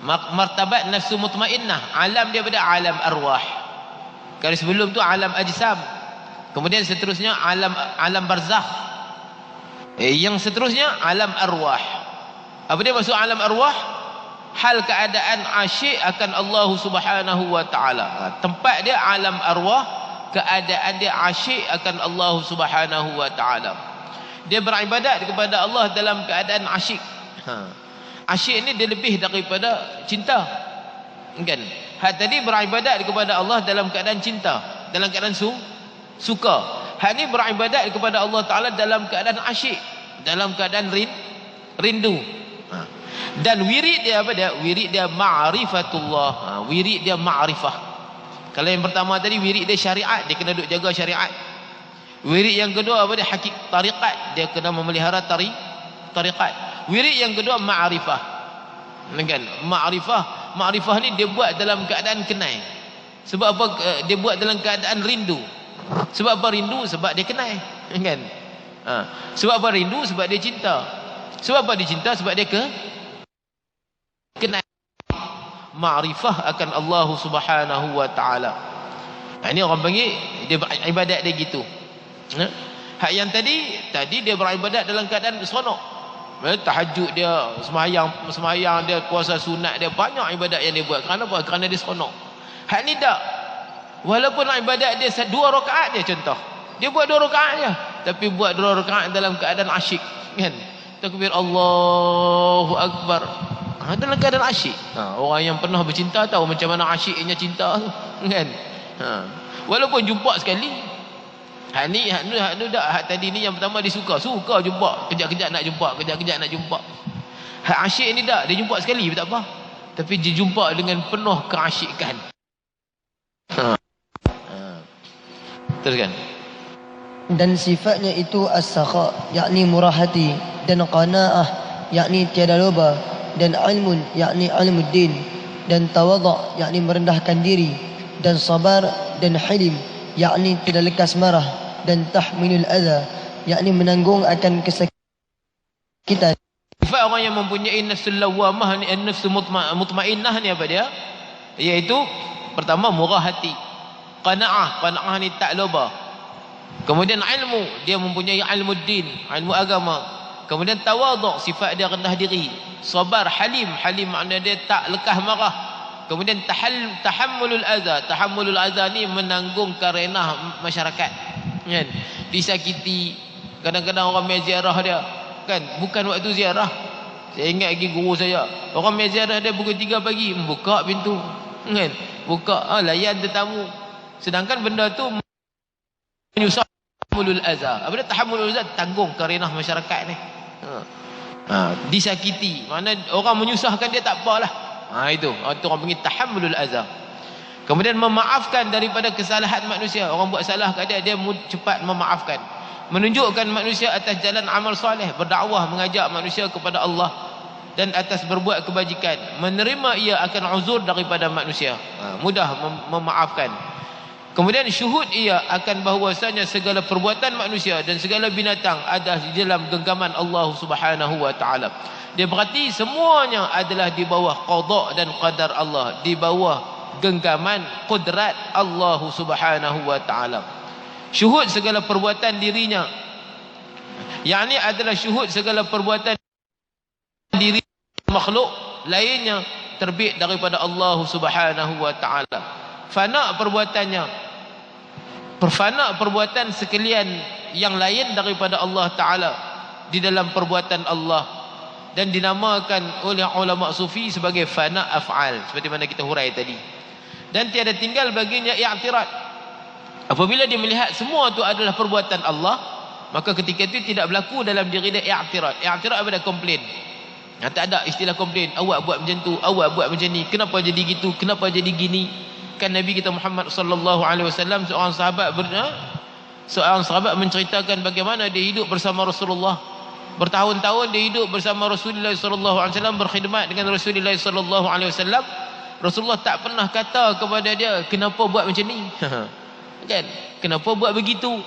Martabat nafsu mutmainnah. Alam dia pada alam arwah. Kalau sebelum tu alam ajsam. Kemudian seterusnya alam barzakh. Yang seterusnya alam arwah. Apa dia maksud alam arwah? Hal keadaan asyik akan Allah Subhanahu wa taala. Tempat dia alam arwah, keadaan dia asyik akan Allah Subhanahu wa taala. Dia beribadat kepada Allah dalam keadaan asyik. Asyik ni dia lebih daripada cinta, kan? Hak tadi beribadat kepada Allah dalam keadaan cinta, dalam keadaan suka. Hak ni beribadat kepada Allah Ta'ala dalam keadaan asyik, dalam keadaan rindu. Dan wirid dia apa dia? Wirid dia ma'rifatullah. Wirid dia ma'rifah. Kalau yang pertama tadi wirid dia syariat, dia kena duk jaga syariat. Wirid yang kedua apa dia? Hakik tariqat, dia kena memelihara tariqat. Wirid yang kedua ma'rifah. Kan? Ma'rifah ni dia buat dalam keadaan kenal. Sebab apa? Dia buat dalam keadaan rindu. Sebab apa rindu? Sebab dia kenal, kan? Sebab apa rindu? Sebab dia cinta. Sebab apa dia cinta? Sebab dia kenal. Ma'rifah akan Allah Subhanahu wa taala. Ini orang panggil dia ibadat dia gitu. Hak yang tadi dia beribadat dalam keadaan seronok. Tahajud dia, sembahyang dia, puasa sunat dia, banyak ibadat yang dia buat. Kerana apa? Kerana dia seronok. Hak ni tak. Walaupun ibadat dia 2 rakaat dia contoh. Dia buat 2 rakaat je, tapi buat 2 rakaat dalam keadaan asyik, kan? Takbir Allahu Akbar. Dalam keadaan asyik. Orang yang pernah bercinta tahu macam mana asyiknya cinta tu, kan? Walaupun jumpa sekali. Hak ni dak. Hak tadi ni yang pertama dia suka jumpa, kejap-kejap nak jumpa. Hak asyik ni dak, dia jumpa sekali tak apa, tapi dia jumpa dengan penuh keasyikan. Teruskan. Dan sifatnya itu as-sakha, yakni murah hati, dan qanaah, yakni tiada loba, dan ilmun, yakni ilmuddin, dan tawadhu', yakni merendahkan diri, dan sabar, dan hilim, yakni tidak lekas marah, dan tahmilul adha, yakni menanggung akan kesakitan. Sifat orang yang mempunyai nafsul lawamah ni, nafsul mutmainnah ni apa dia? Iaitu pertama murah hati, qanaah ni tak loba. Kemudian ilmu, dia mempunyai ilmuddin, ilmu agama. Kemudian tawadhu', sifat dia rendah diri. Sabar, halim makna dia tak lekas marah. Kemudian tahammulul adha ni menanggung karenah masyarakat, kan? Disakiti. Kadang-kadang orang mai ziarah dia, kan? Bukan waktu ziarah. Saya ingat lagi guru saya, orang mai ziarah dia pukul 3 pagi, buka pintu, kan? Buka, layan tetamu. Sedangkan benda tu menyusah. Tahammulul adha. Apa dia tahammulul adha? Tanggung karenah masyarakat ni. Disakiti. Mana orang menyusahkan dia tak apalah. Itu orang panggil tahammulul adha. Kemudian memaafkan daripada kesalahan manusia. Orang buat salah kat dia cepat memaafkan. Menunjukkan manusia atas jalan amal soleh, berdakwah, mengajak manusia kepada Allah, dan atas berbuat kebajikan. Menerima ia akan uzur daripada manusia. Mudah memaafkan. Kemudian syuhud ia akan bahawasanya segala perbuatan manusia dan segala binatang ada di dalam genggaman Allah Subhanahu wa taala. Dia berarti semuanya adalah di bawah qada dan qadar Allah, di bawah genggaman kudrat Allah Subhanahu wa taala. Syuhud segala perbuatan dirinya, yakni adalah syuhud segala perbuatan diri makhluk lainnya terbit daripada Allah Subhanahu wa taala. Fana perbuatannya, perfana perbuatan sekalian yang lain daripada Allah Ta'ala di dalam perbuatan Allah, dan dinamakan oleh ulama sufi sebagai fana af'al, seperti mana kita hurai tadi. Dan tiada tinggal baginya i'tirad. Apabila dia melihat semua itu adalah perbuatan Allah, maka ketika itu tidak berlaku dalam diri dia i'tirad. I'tirad apa? Dia komplain. Tak ada istilah komplain. Awak buat macam tu, awak buat macam ni, kenapa jadi gitu, kenapa jadi gini. Kan Nabi kita Muhammad sallallahu alaihi wasallam seorang sahabat menceritakan bagaimana dia hidup bersama Rasulullah. Bertahun-tahun dia hidup bersama Rasulullah sallallahu alaihi wasallam, berkhidmat dengan Rasulullah sallallahu alaihi wasallam. Rasulullah tak pernah kata kepada dia, kenapa buat macam ni? Kan? Kenapa buat begitu?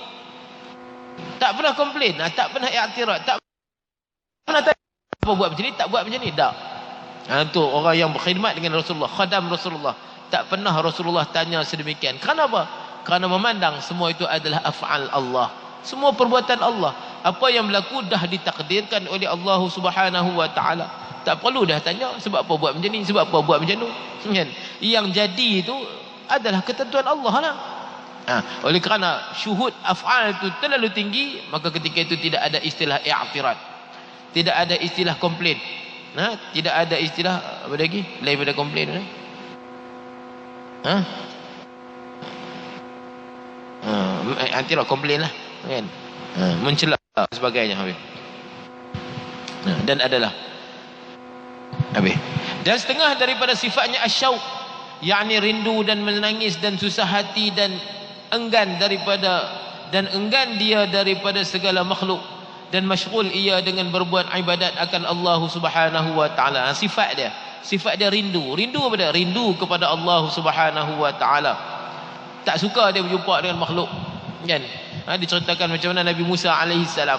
Tak pernah komplain, tak pernah i'tirad, tak pernah tanya kenapa buat macam ni, tak buat macam ni. Tak. Tu orang yang berkhidmat dengan Rasulullah, khadam Rasulullah. Tak pernah Rasulullah tanya sedemikian. Kenapa? Kerana memandang semua itu adalah af'al Allah. Semua perbuatan Allah. Apa yang berlaku dah ditakdirkan oleh Allah Subhanahu wa taala. Tak perlu dah tanya sebab apa buat macam ni, sebab apa buat macam tu. Kan? Yang jadi itu adalah ketentuan Allah lah. Oleh kerana syuhud af'al itu terlalu tinggi, maka ketika itu tidak ada istilah i'tirad. Tidak ada istilah komplain. Tidak ada istilah apa lagi lain daripada komplain. I'tirad, komplain lah. Kan? Mencela sebagainya. Dan adalah dan setengah daripada sifatnya asyauq, yakni rindu dan menangis dan susah hati dan enggan dia daripada segala makhluk, dan masyghul ia dengan berbuat ibadat akan Allah Subhanahu wa taala. Sifat dia rindu kepada Allah Subhanahu wa taala. Tak suka dia berjumpa dengan makhluk. Kan? Diceritakan macam mana Nabi Musa alaihi salam.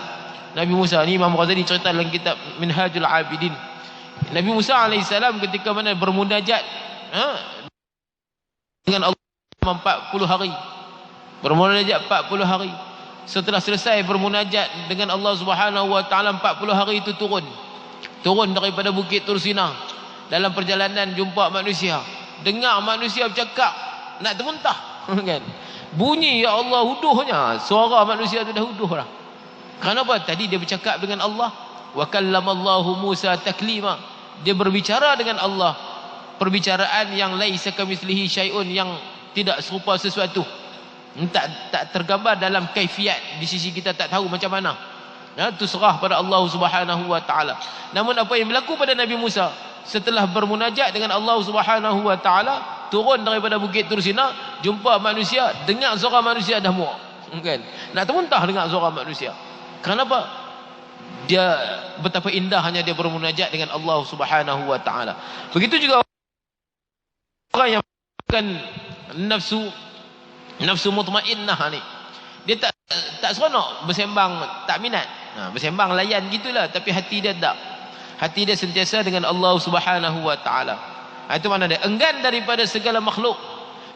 Nabi Musa ni Imam Ghazali cerita dalam kitab Minhajul Abidin. Nabi Musa alaihi salam ketika mana bermunajat dengan Allah 40 hari. Bermunajat 40 hari. Setelah selesai bermunajat dengan Allah Subhanahu wa taala 40 hari itu turun daripada Bukit Tursina. Dalam perjalanan jumpa manusia, dengar manusia bercakap, nak termuntah. Kan? Bunyi ya Allah huduhnya, suara manusia itu dah huduh dah. Kenapa? Tadi dia bercakap dengan Allah. Wa kallamallahu Musa taklima. Dia berbicara dengan Allah, perbicaraan yang laisa kamitslihi syai'un, yang tidak serupa sesuatu. Tak tergambar dalam kaifiat, di sisi kita tak tahu macam mana. Itu serah pada Allah Subhanahu wa taala. Namun apa yang berlaku pada Nabi Musa setelah bermunajat dengan Allah Subhanahu wa taala, turun daripada Bukit Tursina, jumpa manusia, dengar suara manusia dah muak. Kan? Nak termuntah dengar suara manusia. Kenapa? Dia betapa indahnya dia bermunajat dengan Allah Subhanahu wa taala. Begitu juga orang yang bukan nafsu mutmainnah ni. Dia tak seronok bersembang, tak minat. Bersembang layan gitulah, tapi hati dia tak. Hati dia sentiasa dengan Allah Subhanahu wa taala. Itu mana dia enggan daripada segala makhluk.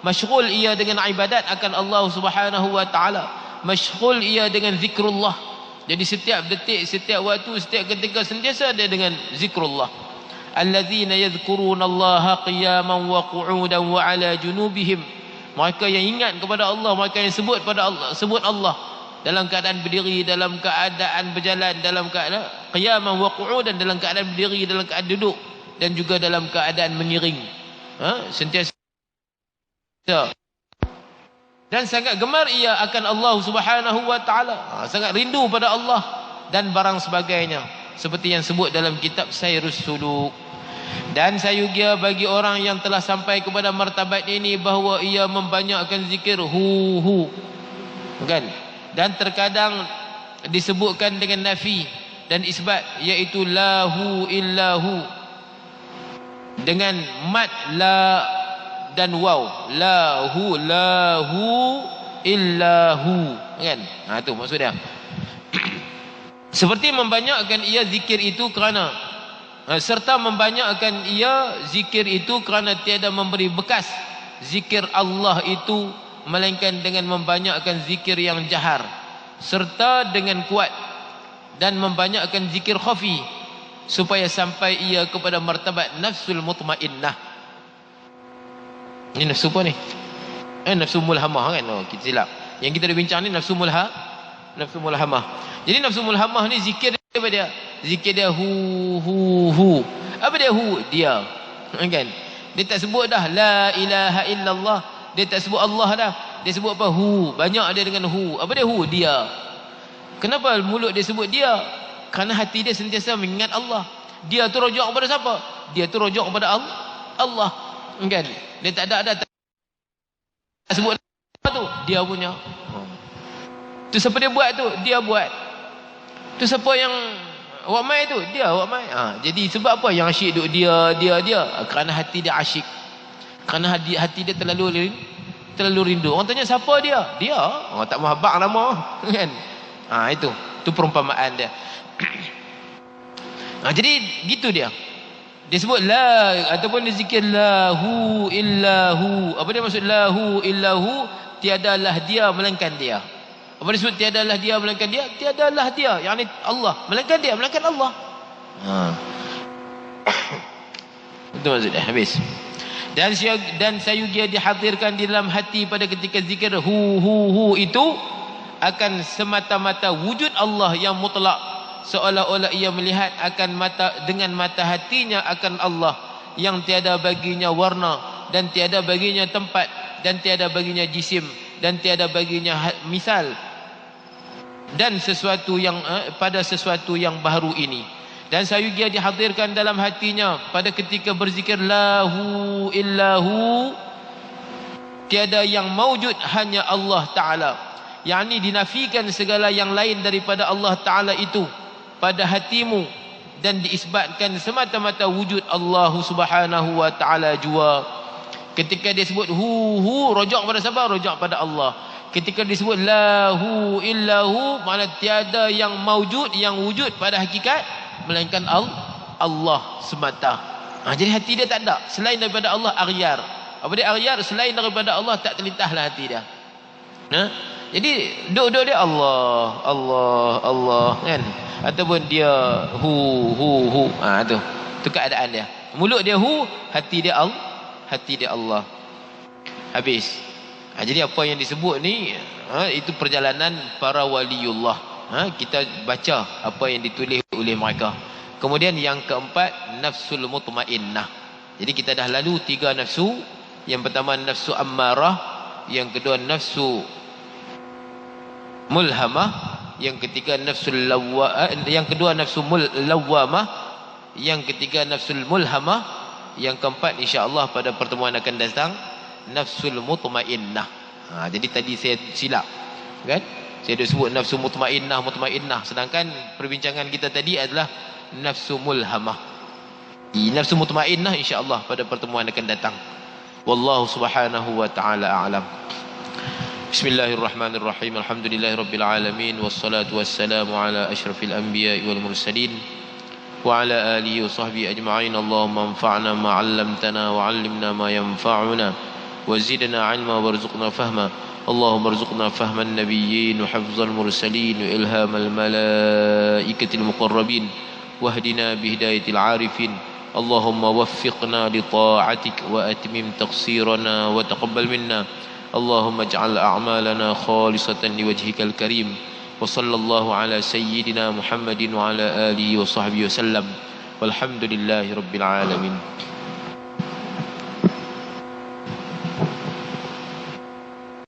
Masyghul ia dengan ibadat akan Allah Subhanahu wa taala. Masyghul ia dengan zikrullah. Jadi setiap detik, setiap waktu, setiap ketika sentiasa dia dengan zikrullah. Alladzina yadhkurunallaha qiyaman wa qu'udan wa 'ala junubihim. Mereka yang ingat kepada Allah, mereka yang sebut Allah dalam keadaan berdiri, dalam keadaan berjalan, dalam keadaan qiyaman wa qu'udan, dalam keadaan berdiri, dalam keadaan duduk, dan juga dalam keadaan mengiring. Sentiasa. Dan sangat gemar ia akan Allah Subhanahu wa taala. Sangat rindu pada Allah dan barang sebagainya, seperti yang sebut dalam kitab Sayrus Suluk. Dan sayugia bagi orang yang telah sampai kepada martabat ini bahawa ia membanyakkan zikir hu. Kan? Dan terkadang disebutkan dengan nafi dan isbat, iaitu lahu illahu, dengan mat la dan waw. Lahu illahu. Kan? Itu maksud dia. Seperti membanyakkan ia zikir itu kerana serta membanyakkan ia zikir itu kerana tiada memberi bekas zikir Allah itu, melainkan dengan membanyakkan zikir yang jahar, serta dengan kuat, dan membanyakkan zikir khafi, supaya sampai ia kepada martabat nafsul mutmainnah. Ini nafsu apa ni? Nafsu mulhamah kan? Kita silap. Yang kita dah bincang ni nafsu mulhamah. Jadi nafsu mulhamah ni zikir dia. Zikir dia hu. Apa dia hu? Dia. Kan? Dia tak sebut dah la ilaha illallah. Dia tak sebut Allah dah. Dia sebut apa? Hu. Banyak dia dengan hu. Apa dia hu? Dia. Kenapa mulut dia sebut dia? Kerana hati dia sentiasa mengingat Allah. Dia tu rujuk kepada siapa? Dia tu rujuk kepada Allah. Kan? Dia tak ada sebut apa tu? Dia punya. Tu siapa dia buat tu? Dia buat. Tu siapa yang awak mai tu? Dia awak mai. Jadi sebab apa yang asyik duk dia? Kerana hati dia asyik. Kerana hati dia terlalu rindu. Orang tanya siapa dia? Dia. Orang tak mahu habaq nama. Kan? Itu. Tu perumpamaan dia. Jadi gitu dia. Dia sebut la ataupun dia zikir lahu illahu. Apa dia maksud lahu illahu? Tiadalah dia melainkan dia. Apa dia sebut tiadalah dia melainkan dia? Tiadalah dia, yakni Allah, melainkan dia, melainkan Allah. Itu maksudnya. Habis. Dan sayugia dihadirkan di dalam hati pada ketika zikir hu itu akan semata-mata wujud Allah yang mutlak, seolah-olah ia melihat akan dengan mata hatinya akan Allah yang tiada baginya warna dan tiada baginya tempat dan tiada baginya jisim dan tiada baginya misal dan sesuatu yang pada sesuatu yang baru ini. Dan sayugia dihadirkan dalam hatinya pada ketika berzikir lahu illahu, tiada yang maujud hanya Allah Ta'ala, yakni dinafikan segala yang lain daripada Allah Ta'ala itu pada hatimu dan diisbatkan semata-mata wujud Allah Subhanahu wa Ta'ala jua. Ketika dia sebut hu rojak pada siapa? Rojak pada Allah. Ketika disebut lahu illahu, makna tiada yang maujud, yang wujud pada hakikat melainkan Allah semata. Jadi hati dia tak ada selain daripada Allah, aghyar. Apa dia aghyar? Selain daripada Allah tak terlintahlah hati dia. Jadi duk dia Allah kan, ataupun dia hu tu keadaan dia. Mulut dia hu, hati dia Allah. Habis. Jadi apa yang disebut ni itu perjalanan para waliullah. Kita baca apa yang ditulis oleh mereka. Kemudian yang keempat, nafsul mutmainnah. Jadi kita dah lalu 3 nafsu. Yang pertama nafsu ammarah, yang kedua nafsu mulhamah, yang ketiga nafsul lawwamah, yang ketiga nafsul mulhamah, yang keempat insya-Allah pada pertemuan akan datang nafsul mutmainnah. Jadi tadi saya silap kan, saya dah sebut nafsu mutmainnah, sedangkan perbincangan kita tadi adalah nafsu mulhamah. Nafsu mutmainnah insya-Allah pada pertemuan akan datang. Wallahu subhanahu wa ta'ala a'lam. Bismillahirrahmanirrahim. Alhamdulillahirabbil alamin, wassalatu wassalamu ala asyrafil anbiya'i wal mursalin wa ala alihi wa sahbihi ajma'in. Allahumma anfa'na ma 'allamtana wa 'allimna ma yanfa'una wa zidna 'ilma warzuqna fahma. Allahumma arzuqna fahman nabiyyin wa hifdzal mursalin wa ilhamal malaikatil muqarrabin wahdina bihidayatil 'arifin. Allahumma waffiqna li ta'atik wa atmim taqsirana wa taqabbal minna. Allahumma ij'al a'malana khalisatan liwajhikal karim. Wa sallallahu ala sayyidina Muhammadin wa ala alihi wa sahbihi wasallam. Walhamdulillahi rabbil alamin.